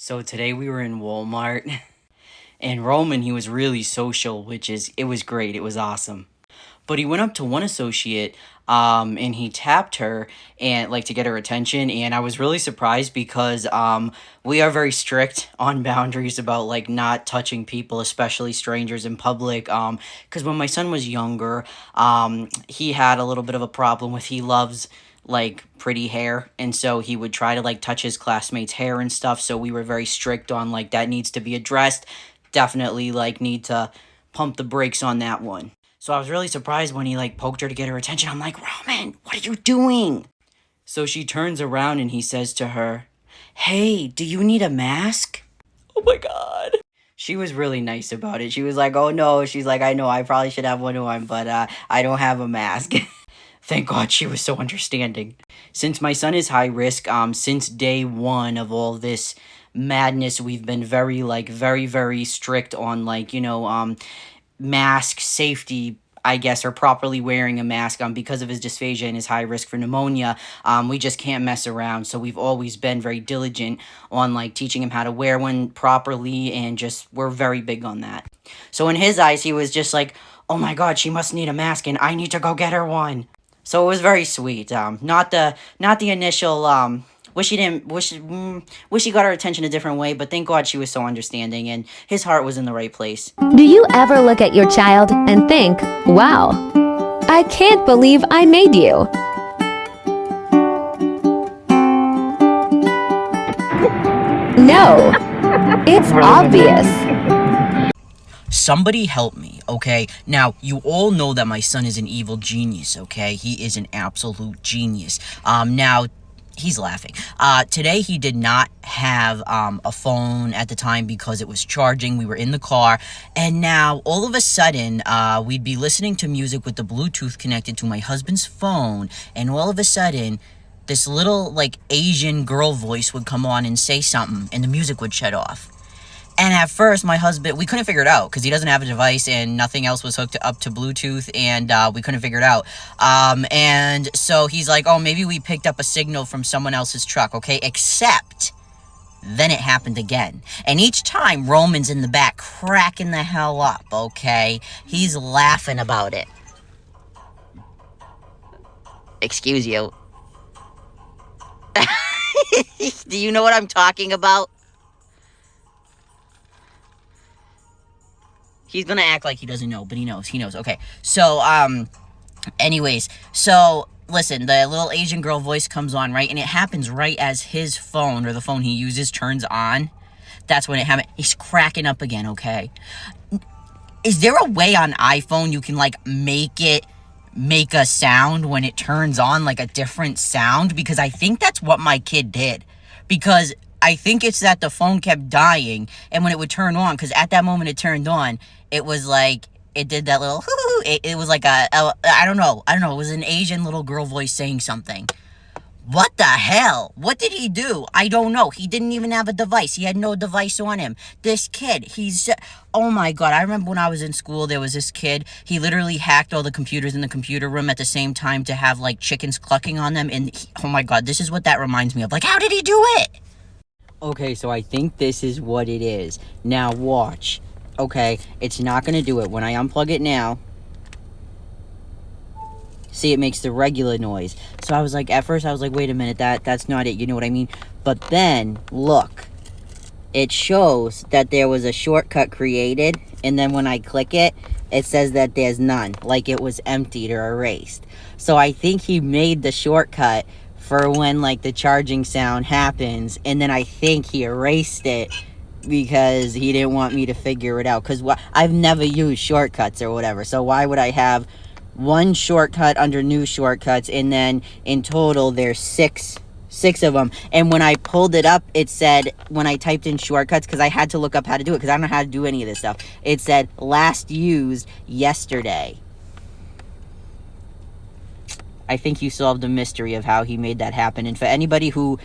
So today we were in Walmart and Roman, he was really social, it was great. It was awesome. But he went up to one associate and he tapped her and like to get her attention, and I was really surprised because we are very strict on boundaries about like not touching people, especially strangers in public. Cuz when my son was younger, he had a little bit of a problem with he loves like pretty hair, and so he would try to like touch his classmates hair and stuff, so we were very strict on like that needs to be addressed. Definitely like need to pump the brakes on that one. So I was really surprised when he like poked her to get her attention. I'm like, Roman, what are you doing? So she turns around and he says to her, "Hey, do you need a mask?" Oh my god. She was really nice about it. She was like, "Oh no," she's like, "I know I probably should have one on, but I don't have a mask." Thank God she was so understanding. Since my son is high risk, since day one of all this madness, we've been very strict on mask safety, I guess, or properly wearing a mask because of his dysphagia and his high risk for pneumonia. We just can't mess around. So we've always been very diligent on like teaching him how to wear one properly, and just we're very big on that. So in his eyes, he was just like, "Oh my God, she must need a mask, and I need to go get her one." So it was very sweet. Not the initial wish he didn't wish he got her attention a different way, but thank God she was so understanding and his heart was in the right place. Do you ever look at your child and think, wow, I can't believe I made you? No, it's obvious. Somebody help me, okay? Now, you all know that my son is an evil genius, okay? He is an absolute genius. Now, he's laughing. Today he did not have a phone at the time because it was charging. We were in the car, and now all of a sudden we'd be listening to music with the Bluetooth connected to my husband's phone, and all of a sudden this little like Asian girl voice would come on and say something, and the music would shut off. And at first, my husband, we couldn't figure it out because he doesn't have a device and nothing else was hooked up to Bluetooth, and we couldn't figure it out. And so he's like, "Oh, maybe we picked up a signal from someone else's truck," okay? Except then it happened again. And each time, Roman's in the back cracking the hell up, okay? He's laughing about it. Excuse you. Do you know what I'm talking about? He's gonna act like he doesn't know, but he knows. Okay, so, anyways, so, listen, the little Asian girl voice comes on, right? And it happens right as his phone, or the phone he uses, turns on. That's when it happened. He's cracking up again, okay? Is there a way on iPhone you can, like, make a sound when it turns on, like a different sound? Because I think that's what my kid did. Because I think it's that the phone kept dying, and when it would turn on, because at that moment it turned on, it was like, it did that little, it was like I don't know, it was an Asian little girl voice saying something. What the hell? What did he do? I don't know. He didn't even have a device. He had no device on him. This kid, oh my God. I remember when I was in school, there was this kid. He literally hacked all the computers in the computer room at the same time to have like chickens clucking on them. And oh my God, this is what that reminds me of. Like, how did he do it? Okay, so I think this is what it is. Now watch. Okay, it's not going to do it. When I unplug it now, see, it makes the regular noise. So I was like, at first I was like, wait a minute, that's not it, you know what I mean? But then, look, it shows that there was a shortcut created, and then when I click it, it says that there's none, like it was emptied or erased. So I think he made the shortcut for when like the charging sound happens, and then I think he erased it because he didn't want me to figure it out, because I've never used shortcuts or whatever, so why would I have one shortcut under new shortcuts, and then in total there's six of them. And when I pulled it up, it said, when I typed in shortcuts, because I had to look up how to do it because I don't know how to do any of this stuff, it said last used yesterday. I think you solved the mystery of how he made that happen. And for anybody who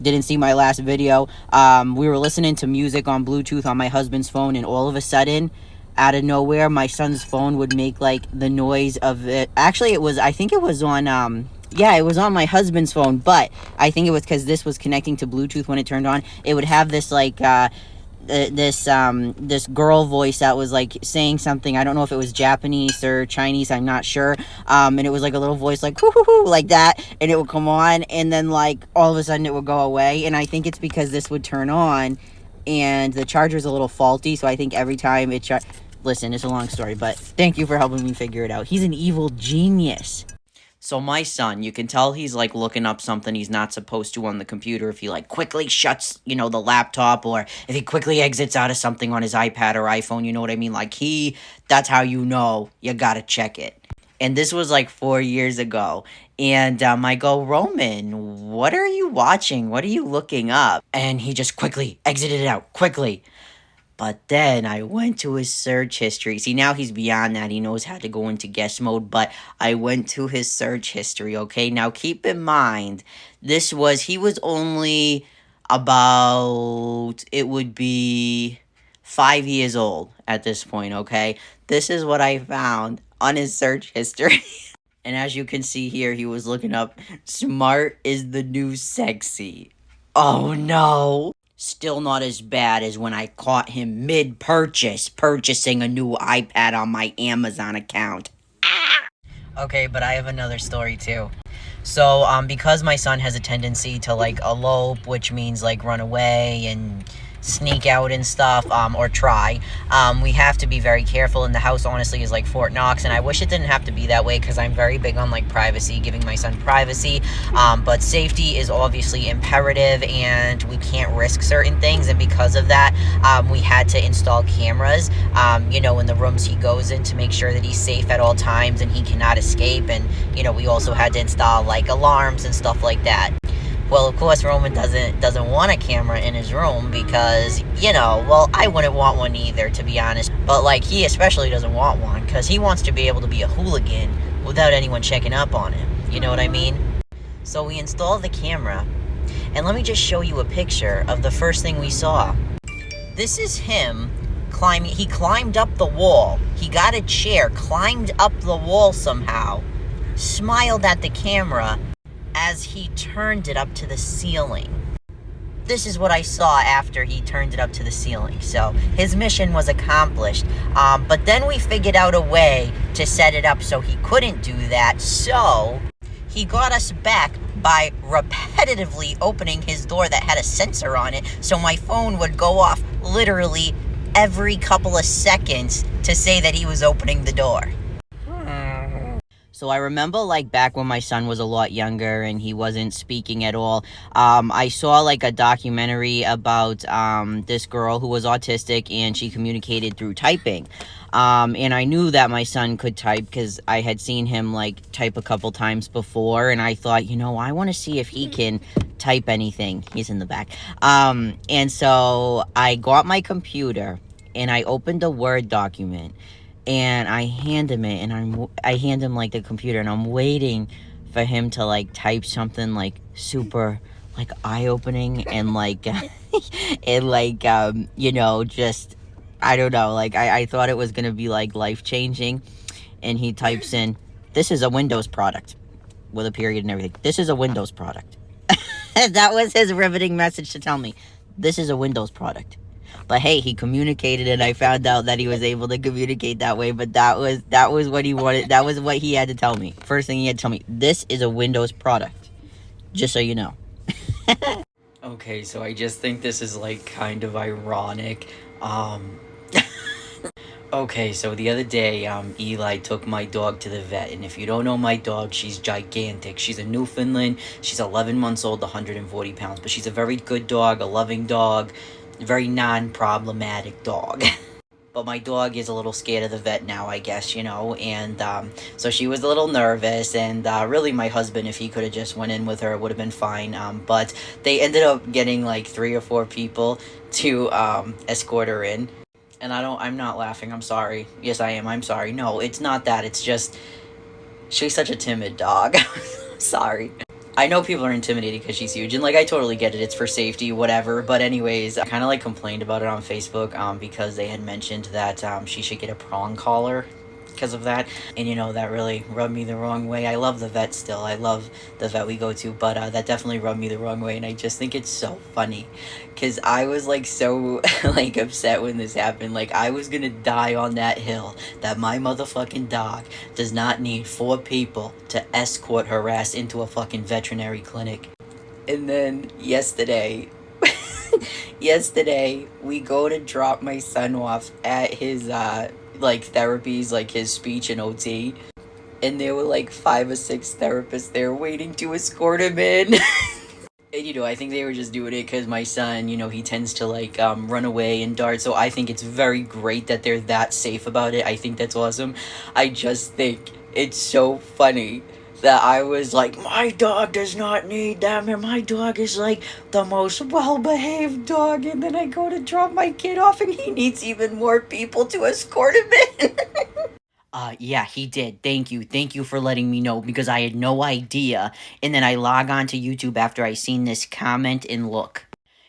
didn't see my last video, we were listening to music on Bluetooth on my husband's phone, and all of a sudden, out of nowhere, my son's phone would make like the noise of it. Actually, I think it was on Yeah, it was on my husband's phone, but I think it was because this was connecting to Bluetooth when it turned on. It would have this like this girl voice that was like saying something. I don't know if it was Japanese or Chinese, I'm not sure. And it was like a little voice like hoo hoo hoo like that, and it would come on, and then like all of a sudden it would go away. And I think it's because this would turn on and the charger's a little faulty, so I think every time it listen, it's a long story, but thank you for helping me figure it out. He's an evil genius. So my son, you can tell he's like looking up something he's not supposed to on the computer if he like quickly shuts, the laptop, or if he quickly exits out of something on his iPad or iPhone, you know what I mean? Like that's how you know you gotta check it. And this was like 4 years ago. And I go, Roman, what are you watching? What are you looking up? And he just quickly exited it out, quickly. But then I went to his search history. See, now he's beyond that. He knows how to go into guest mode. But I went to his search history, okay? Now, keep in mind, he was only about, it would be 5 years old at this point, okay? This is what I found on his search history. And as you can see here, he was looking up, smart is the new sexy. Oh, no. Still not as bad as when I caught him purchasing a new iPad on my Amazon account. Okay, but I have another story too. So, because my son has a tendency to like elope, which means like run away and sneak out and stuff, or try, we have to be very careful. And the house honestly is like Fort Knox, and I wish it didn't have to be that way because I'm very big on like privacy, giving my son privacy, but safety is obviously imperative and we can't risk certain things. And because of that, we had to install cameras, in the rooms he goes in to make sure that he's safe at all times and he cannot escape. And we also had to install like alarms and stuff like that. Well, of course, Roman doesn't want a camera in his room because, I wouldn't want one either, to be honest. But, like, he especially doesn't want one because he wants to be able to be a hooligan without anyone checking up on him. You know what I mean? So we installed the camera, and let me just show you a picture of the first thing we saw. This is him climbing. He climbed up the wall. He got a chair, climbed up the wall somehow, smiled at the camera as he turned it up to the ceiling. This is what I saw after he turned it up to the ceiling. So his mission was accomplished. But then we figured out a way to set it up so he couldn't do that. So he got us back by repetitively opening his door that had a sensor on it. So my phone would go off literally every couple of seconds to say that he was opening the door. So I remember, like, back when my son was a lot younger and he wasn't speaking at all, I saw, like, a documentary about this girl who was autistic and she communicated through typing. And I knew that my son could type because I had seen him, like, type a couple times before. And I thought, I want to see if he can type anything. He's in the back. And so I got my computer and I opened a Word document. And I hand him it, and I hand him, like, the computer, and I'm waiting for him to, like, type something, like, super, like, eye-opening, and, like, and, like, just, I don't know, like, I thought it was gonna be, like, life-changing, and he types in, this is a Windows product, with a period and everything. This is a Windows product. That was his riveting message to tell me. This is a Windows product. But hey, he communicated, and I found out that he was able to communicate that way. But that was what he wanted. That was what he had to tell me. First thing he had to tell me, this is a Windows product. Just so you know. Okay, so I just think this is, like, kind of ironic. Okay, so the other day, Eli took my dog to the vet, and if you don't know my dog, she's gigantic. She's a Newfoundland. She's 11 months old, 140 pounds, but she's a very good dog, a loving dog, very non-problematic dog. But my dog is a little scared of the vet now, I guess, and so she was a little nervous, and really my husband, if he could have just went in with her, it would have been fine, but they ended up getting like 3 or 4 people to escort her in. And I'm not laughing, I'm sorry. Yes, I am, I'm sorry. No, it's not that, it's just, she's such a timid dog. Sorry. I know people are intimidated because she's huge, and, like, I totally get it. It's for safety, whatever. But anyways, I kind of, like, complained about it on Facebook because they had mentioned that she should get a prong collar. because of that. And that really rubbed me the wrong way. I love the vet still. I love the vet we go to, but that definitely rubbed me the wrong way. And I just think it's so funny because I was like so like upset when this happened. Like I was gonna die on that hill that my motherfucking dog does not need 4 people to escort her ass into a fucking veterinary clinic. And then yesterday we go to drop my son off at his like therapies, like his speech and OT, and there were like 5 or 6 therapists there waiting to escort him in. And I think they were just doing it because my son, he tends to like run away and dart, so I think it's very great that they're that safe about it. I think that's awesome. I just think it's so funny that I was like, my dog does not need them, and my dog is like the most well-behaved dog, and then I go to drop my kid off and he needs even more people to escort him in. Yeah, he did. Thank you. Thank you for letting me know because I had no idea. And then I log on to YouTube after I seen this comment and look.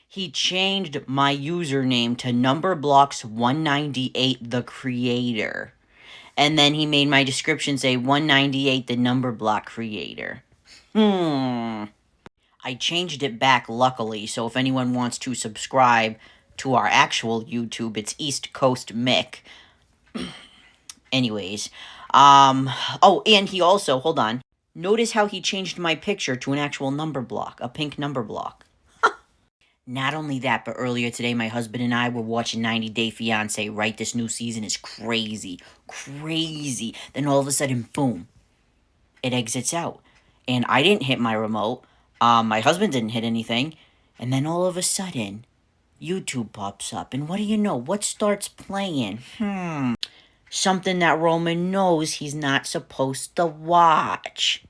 He changed my username to Numberblocks198 the creator. And then he made my description say 198 the number block creator. I changed it back luckily, so if anyone wants to subscribe to our actual YouTube, it's East Coast Mick. Anyways, oh, and he also, hold on, notice how he changed my picture to an actual number block, a pink number block. Not only that, but earlier today, my husband and I were watching 90 Day Fiancé, right? This new season is crazy. Crazy. Then all of a sudden, boom, it exits out. And I didn't hit my remote. My husband didn't hit anything. And then all of a sudden, YouTube pops up. And what do you know? What starts playing? Something that Roman knows he's not supposed to watch.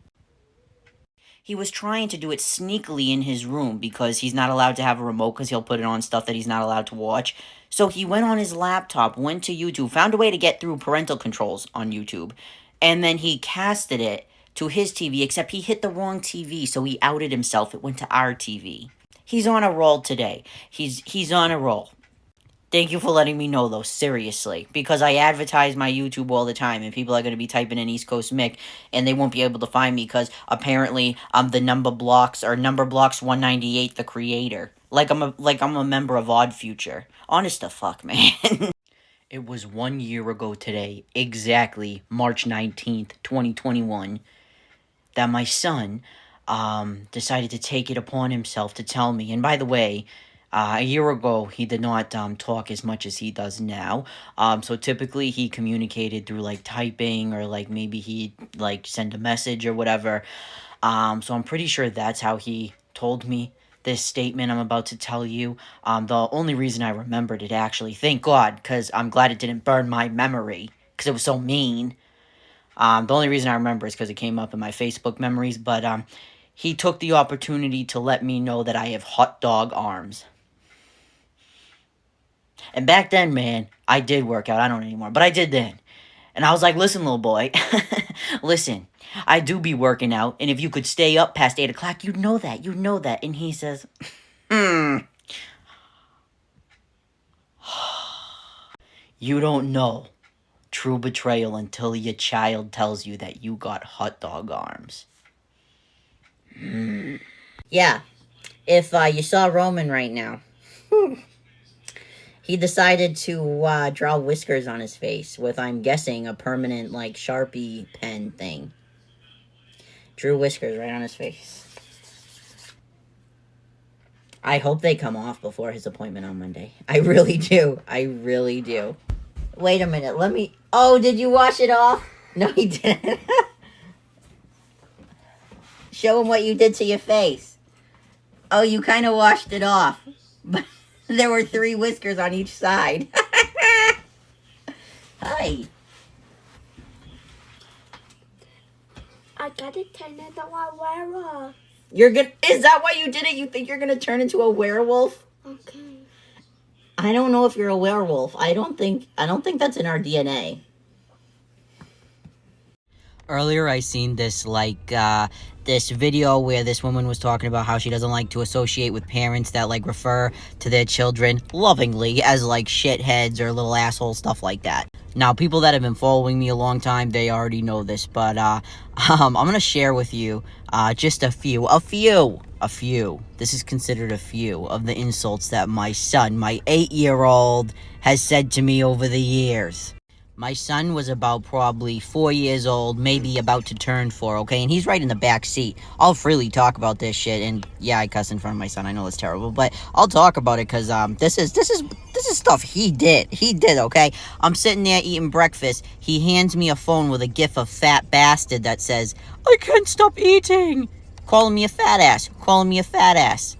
He was trying to do it sneakily in his room because he's not allowed to have a remote because he'll put it on stuff that he's not allowed to watch. So he went on his laptop, went to YouTube, found a way to get through parental controls on YouTube, and then he casted it to his TV, except he hit the wrong TV, so he outed himself. It went to our TV. He's on a roll today. He's on a roll. Thank you for letting me know, though, seriously. Because I advertise my YouTube all the time, and people are going to be typing in East Coast Mick, and they won't be able to find me, because apparently I'm the Numberblocks198, the creator. Like I'm a member of Odd Future. Honest to fuck, man. It was 1 year ago today, exactly March 19th, 2021, that my son decided to take it upon himself to tell me. And by the way, a year ago, he did not talk as much as he does now. So typically he communicated through like typing or like maybe he'd like send a message or whatever. So I'm pretty sure that's how he told me this statement I'm about to tell you. The only reason I remembered it actually, thank God, because I'm glad it didn't burn my memory because it was so mean. The only reason I remember is because it came up in my Facebook memories. But he took the opportunity to let me know that I have hot dog arms. And back then, man, I did work out. I don't anymore, but I did then. And I was like, listen, little boy, listen, I do be working out. And if you could stay up past 8 o'clock, you'd know that. You'd know that. And he says, you don't know true betrayal until your child tells you that you got hot dog arms. Yeah, if you saw Roman right now, he decided to draw whiskers on his face with, I'm guessing, a permanent, like, Sharpie pen thing. Drew whiskers right on his face. I hope they come off before his appointment on Monday. I really do. I really do. Wait a minute, let me... Oh, did you wash it off? No, he didn't. Show him what you did to your face. Oh, you kind of washed it off. But there were 3 whiskers on each side. Hi. I gotta turn into a werewolf. You're gonna... Is that why you did it? You think you're gonna turn into a werewolf? Okay. I don't know if you're a werewolf. I don't think that's in our DNA. Earlier I seen this, like, this video where this woman was talking about how she doesn't like to associate with parents that, like, refer to their children lovingly as, like, shitheads or little assholes, stuff like that. Now, people that have been following me a long time, they already know this, but I'm going to share with you just a few. This is considered a few of the insults that my son, my 8-year-old, has said to me over the years. My son was about probably 4 years old, maybe about to turn 4, okay? And he's right in the back seat. I'll freely talk about this shit, and yeah, I cuss in front of my son. I know it's terrible, but I'll talk about it because this is stuff he did. He did, okay? I'm sitting there eating breakfast. He hands me a phone with a gif of fat bastard that says, "I can't stop eating." Calling me a fat ass.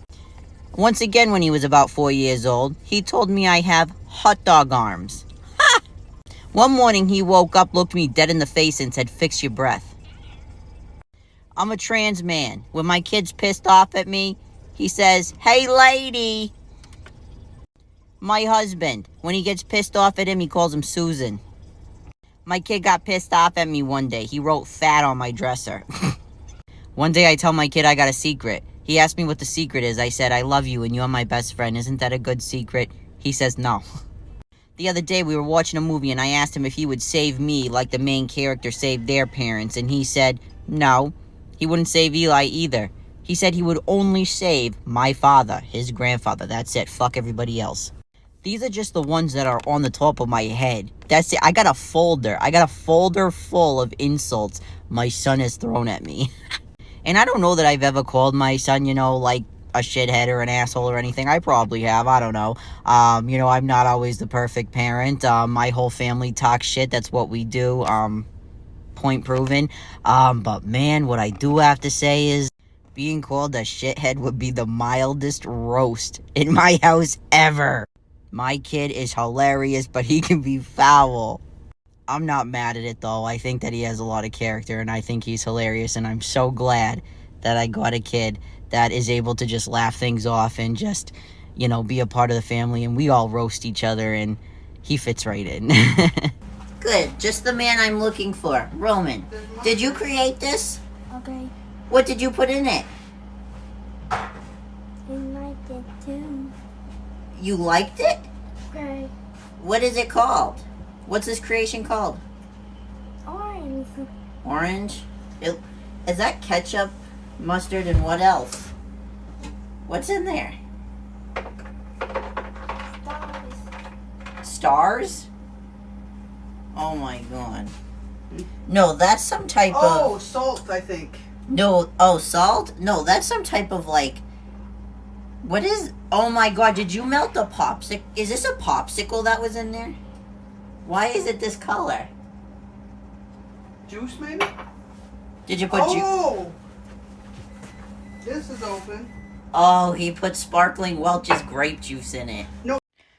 Once again, when he was about 4 years old, he told me I have hot dog arms. One morning, he woke up, looked me dead in the face, and said, "Fix your breath." I'm a trans man. When my kid's pissed off at me, he says, "Hey, lady." My husband, when he gets pissed off at him, he calls him Susan. My kid got pissed off at me one day. He wrote fat on my dresser. One day, I tell my kid I got a secret. He asked me what the secret is. I said, "I love you and you're my best friend. Isn't that a good secret?" He says, "No." The other day, we were watching a movie, and I asked him if he would save me like the main character saved their parents, and he said, no, he wouldn't save Eli either. He said he would only save my father, his grandfather. That's it. Fuck everybody else. These are just the ones that are on the top of my head. That's it. I got a folder full of insults my son has thrown at me. And I don't know that I've ever called my son, like, a shithead or an asshole or anything. I probably have. I don't know. I'm not always the perfect parent. My whole family talks shit. That's what we do. Point proven. But man, what I do have to say is being called a shithead would be the mildest roast in my house ever. My kid is hilarious, but he can be foul. I'm not mad at it, though. I think that he has a lot of character, and I think he's hilarious, and I'm so glad that I got a kid that is able to just laugh things off and just, be a part of the family, and we all roast each other, and he fits right in. Good, just the man I'm looking for. Roman, did you create this? Okay. What did you put in it? I liked it too. You liked it? Okay. What is it called? What's this creation called? Orange. Orange? Is that ketchup, mustard, and what else? What's in there? Stars. Stars? Oh my god. No, that's some type of... Oh, salt, I think. No, salt? No, that's some type of, like... What is... Oh my god, did you melt a popsicle? Is this a popsicle that was in there? Why is it this color? Juice, maybe? Did you put Oh! This is open. Oh, he put sparkling Welch's grape juice in it. No.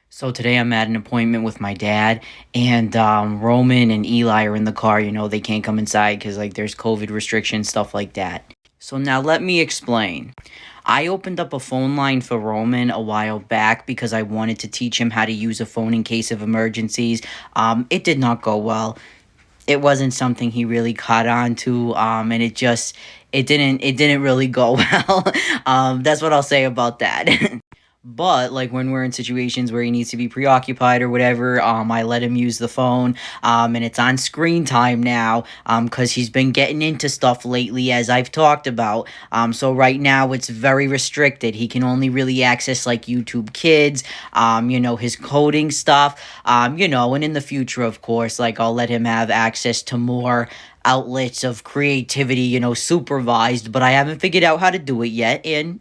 So today I'm at an appointment with my dad, and Roman and Eli are in the car. They can't come inside because, there's COVID restrictions, stuff like that. So now let me explain. I opened up a phone line for Roman a while back because I wanted to teach him how to use a phone in case of emergencies. It did not go well. It wasn't something he really caught on to, and it didn't really go well. That's what I'll say about that. But, when we're in situations where he needs to be preoccupied or whatever, I let him use the phone, and it's on screen time now, because he's been getting into stuff lately, as I've talked about, so right now it's very restricted. He can only really access, YouTube Kids, his coding stuff, and in the future, of course, I'll let him have access to more outlets of creativity, supervised, but I haven't figured out how to do it yet, and,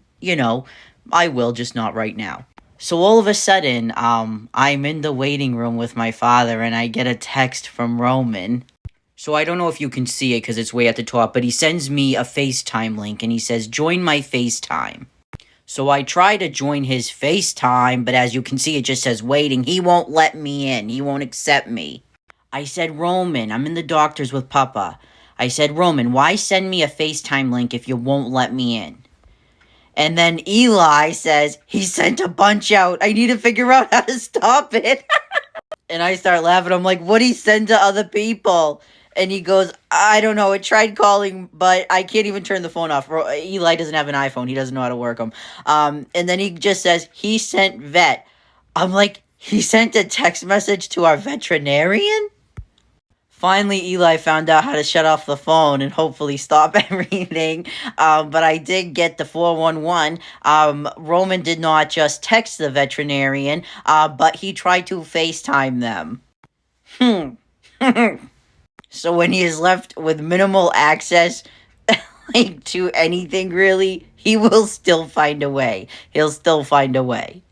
I will, just not right now. So all of a sudden, I'm in the waiting room with my father, and I get a text from Roman. So I don't know if you can see it because it's way at the top, but he sends me a FaceTime link, and he says, "Join my FaceTime." So I try to join his FaceTime, but as you can see, it just says waiting. He won't let me in. He won't accept me. I said, "Roman, I'm in the doctor's with Papa." I said, "Roman, why send me a FaceTime link if you won't let me in?" And then Eli says, "He sent a bunch out. I need to figure out how to stop it." And I start laughing. I'm like, "What'd he send to other people?" And he goes, "I don't know. It tried calling, but I can't even turn the phone off." Eli doesn't have an iPhone. He doesn't know how to work them. And then he just says, "He sent vet." I'm like, "He sent a text message to our veterinarian?" Finally, Eli found out how to shut off the phone and hopefully stop everything. But I did get the 411. Roman did not just text the veterinarian, but he tried to FaceTime them. So when he is left with minimal access like to anything really, he will still find a way. He'll still find a way.